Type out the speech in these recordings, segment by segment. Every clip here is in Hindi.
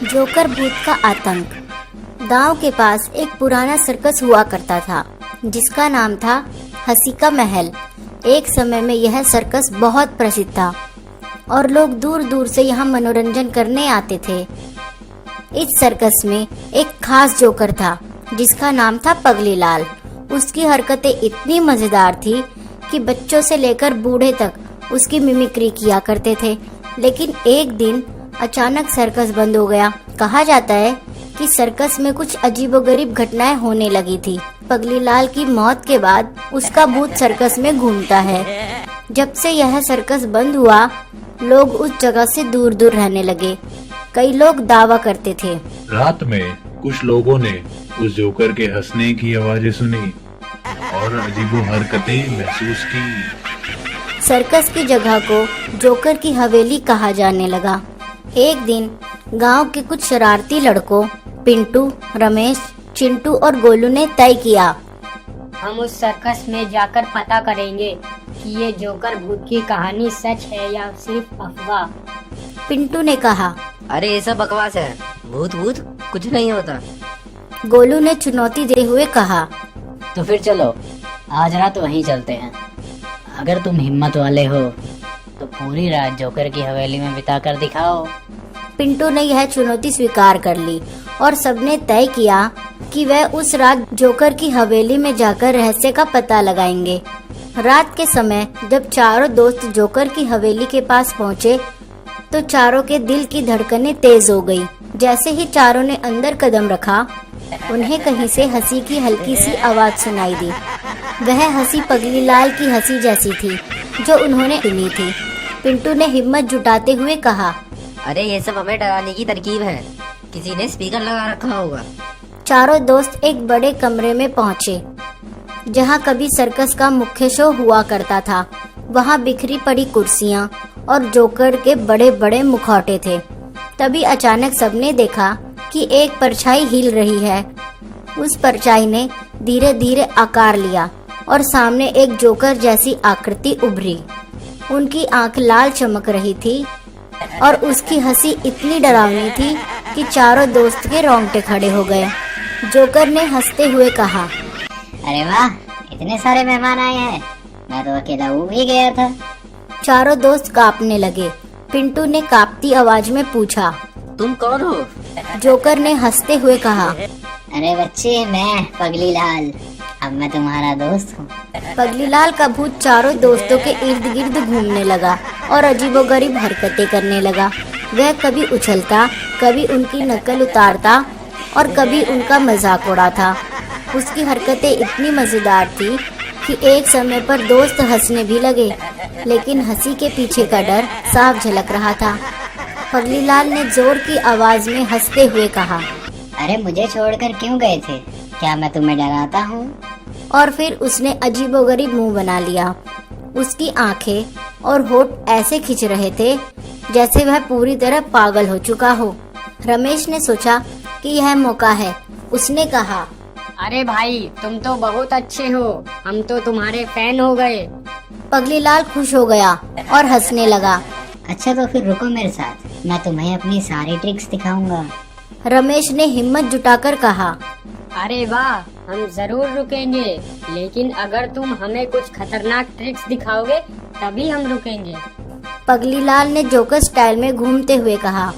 जोकर भूत का आतंक। गांव के पास एक पुराना सर्कस हुआ करता था जिसका नाम था हंसी का महल। एक समय में यह सर्कस बहुत प्रसिद्ध था और लोग दूर दूर से यहाँ मनोरंजन करने आते थे। इस सर्कस में एक खास जोकर था जिसका नाम था पगली लाल। उसकी हरकतें इतनी मजेदार थी कि बच्चों से लेकर बूढ़े तक उसकी मिमिक्री किया करते थे। लेकिन एक दिन अचानक सर्कस बंद हो गया। कहा जाता है कि सर्कस में कुछ अजीबोगरीब घटनाएं होने लगी थी। पगली लाल की मौत के बाद उसका भूत सर्कस में घूमता है। जब से यह सर्कस बंद हुआ, लोग उस जगह से दूर दूर रहने लगे। कई लोग दावा करते थे। रात में कुछ लोगों ने उस जोकर के हंसने की आवाजें सुनी और अजीबो हरकतें महसूस की। सर्कस की जगह को जोकर की हवेली कहा जाने लगा। एक दिन गांव के कुछ शरारती लड़कों पिंटू, रमेश, चिंटू और गोलू ने तय किया, हम उस सर्कस में जाकर पता करेंगे कि ये जोकर भूत की कहानी सच है या सिर्फ अफवाह। पिंटू ने कहा, अरे ये सब बकवास है, भूत भूत कुछ नहीं होता। गोलू ने चुनौती देते हुए कहा, तो फिर चलो आज रात वहीं चलते हैं। अगर तुम हिम्मत वाले हो तो पूरी रात जोकर की हवेली में बिता कर दिखाओ। पिंटू ने यह चुनौती स्वीकार कर ली और सबने तय किया कि वह उस रात जोकर की हवेली में जाकर रहस्य का पता लगाएंगे। रात के समय जब चारों दोस्त जोकर की हवेली के पास पहुँचे तो चारों के दिल की धड़कनें तेज हो गई। जैसे ही चारों ने अंदर कदम रखा, उन्हें कहीं से हंसी की हल्की सी आवाज सुनाई दी। वह हंसी पगली लाल की हंसी जैसी थी जो उन्होंने सुनी थी। पिंटू ने हिम्मत जुटाते हुए कहा, अरे ये सब हमें डराने की तरकीब है, किसी ने स्पीकर लगा रखा होगा। चारों दोस्त एक बड़े कमरे में पहुँचे जहाँ कभी सर्कस का मुख्य शो हुआ करता था। वहाँ बिखरी पड़ी कुर्सियाँ और जोकर के बड़े बड़े मुखौटे थे। तभी अचानक सबने देखा कि एक परछाई हिल रही है। उस परछाई ने धीरे धीरे आकार लिया और सामने एक जोकर जैसी आकृति उभरी। उनकी आंख लाल चमक रही थी और उसकी हंसी इतनी डरावनी थी कि चारों दोस्त के रोंगटे खड़े हो गए। जोकर ने हंसते हुए कहा, अरे वाह, इतने सारे मेहमान आए हैं, मैं तो अकेला उब ही गया था। चारों दोस्त कांपने लगे। पिंटू ने कांपती आवाज में पूछा, तुम कौन हो? जोकर ने हंसते हुए कहा, अरे बच्चे, मैं पगली लाल, अब मैं तुम्हारा दोस्त हूँ। पगली लाल का भूत चारों दोस्तों के इर्द गिर्द घूमने लगा और अजीबोगरीब हरकतें करने लगा। वह कभी उछलता, कभी उनकी नकल उतारता और कभी उनका मजाक उड़ाता। उसकी हरकतें इतनी मजेदार थी कि एक समय पर दोस्त हंसने भी लगे, लेकिन हंसी के पीछे का डर साफ झलक रहा था। पगली लाल ने जोर की आवाज में हंसते हुए कहा, अरे मुझे छोड़कर क्यों गए थे? क्या मैं तुम्हें डराता हूँ? और फिर उसने अजीबोगरीब मुंह बना लिया। उसकी आंखें और होठ ऐसे खिंच रहे थे जैसे वह पूरी तरह पागल हो चुका हो। रमेश ने सोचा कि यह मौका है। उसने कहा, अरे भाई, तुम तो बहुत अच्छे हो, हम तो तुम्हारे फैन हो गए। पगली लाल खुश हो गया और हंसने लगा। अच्छा तो फिर रुको मेरे साथ, मैं तुम्हें अपनी सारी ट्रिक्स दिखाऊंगा। रमेश ने हिम्मत जुटाकर कहा, अरे वाह, हम जरूर रुकेंगे, लेकिन अगर तुम हमें कुछ खतरनाक ट्रिक्स दिखाओगे तभी हम रुकेंगे। पगली लाल ने जोकर स्टाइल में घूमते हुए कहा,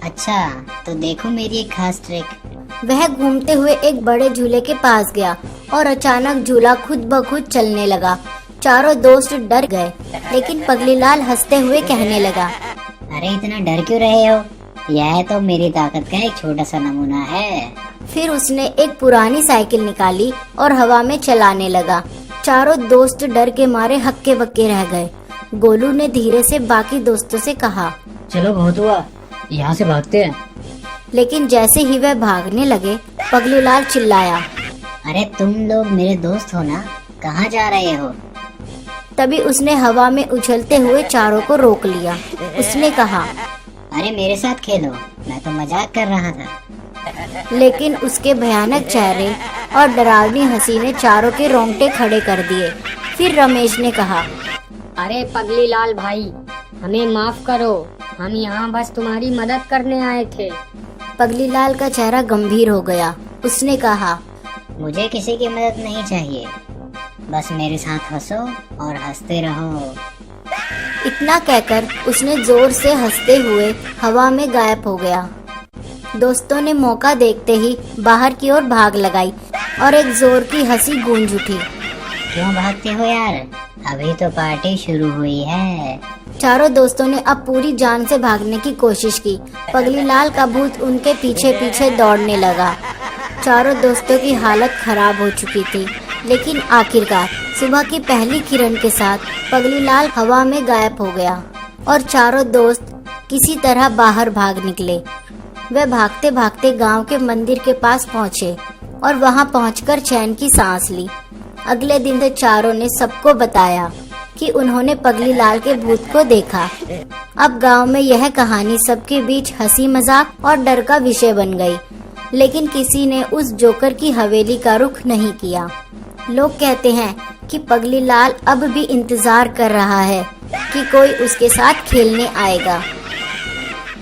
अच्छा तो देखो मेरी एक खास ट्रिक। वह घूमते हुए एक बड़े झूले के पास गया और अचानक झूला खुद ब खुद चलने लगा। चारों दोस्त डर गए, लेकिन पगली लाल हंसते हुए कहने लगा, अरे इतना डर क्यों रहे हो? यह तो मेरी ताकत का एक छोटा सा नमूना है। फिर उसने एक पुरानी साइकिल निकाली और हवा में चलाने लगा। चारों दोस्त डर के मारे हक्के बक्के रह गए। गोलू ने धीरे से बाकी दोस्तों से कहा, चलो बहुत हुआ, यहाँ से भागते हैं। लेकिन जैसे ही वह भागने लगे, पगली लाल चिल्लाया, अरे तुम लोग मेरे दोस्त हो ना, कहाँ जा रहे हो? तभी उसने हवा में उछलते हुए चारों को रोक लिया। उसने कहा, अरे मेरे साथ खेलो, मैं तो मजाक कर रहा था। लेकिन उसके भयानक चेहरे और डरावनी हंसी ने चारों के रोंगटे खड़े कर दिए। फिर रमेश ने कहा, अरे पगली लाल भाई, हमें माफ करो, हम यहाँ बस तुम्हारी मदद करने आए थे। पगली लाल का चेहरा गंभीर हो गया। उसने कहा, मुझे किसी की मदद नहीं चाहिए, बस मेरे साथ हंसो और हंसते रहो। इतना कहकर उसने जोर से हंसते हुए हवा में गायब हो गया। दोस्तों ने मौका देखते ही बाहर की ओर भाग लगाई और एक जोर की हंसी गूंज उठी। क्यों भागते हो यार, अभी तो पार्टी शुरू हुई है। चारों दोस्तों ने अब पूरी जान से भागने की कोशिश की। पगली लाल का भूत उनके पीछे पीछे दौड़ने लगा। चारों दोस्तों की हालत खराब हो चुकी थी, लेकिन आखिरकार सुबह की पहली किरण के साथ पगली लाल हवा में गायब हो गया और चारों दोस्त किसी तरह बाहर भाग निकले। वे भागते भागते गांव के मंदिर के पास पहुंचे और वहां पहुंचकर चैन की सांस ली। अगले दिन से चारों ने सबको बताया कि उन्होंने पगली लाल के भूत को देखा। अब गांव में यह कहानी सबके बीच हंसी मजाक और डर का विषय बन गई, लेकिन किसी ने उस जोकर की हवेली का रुख नहीं किया। लोग कहते हैं कि पगली लाल अब भी इंतजार कर रहा है कि कोई उसके साथ खेलने आएगा।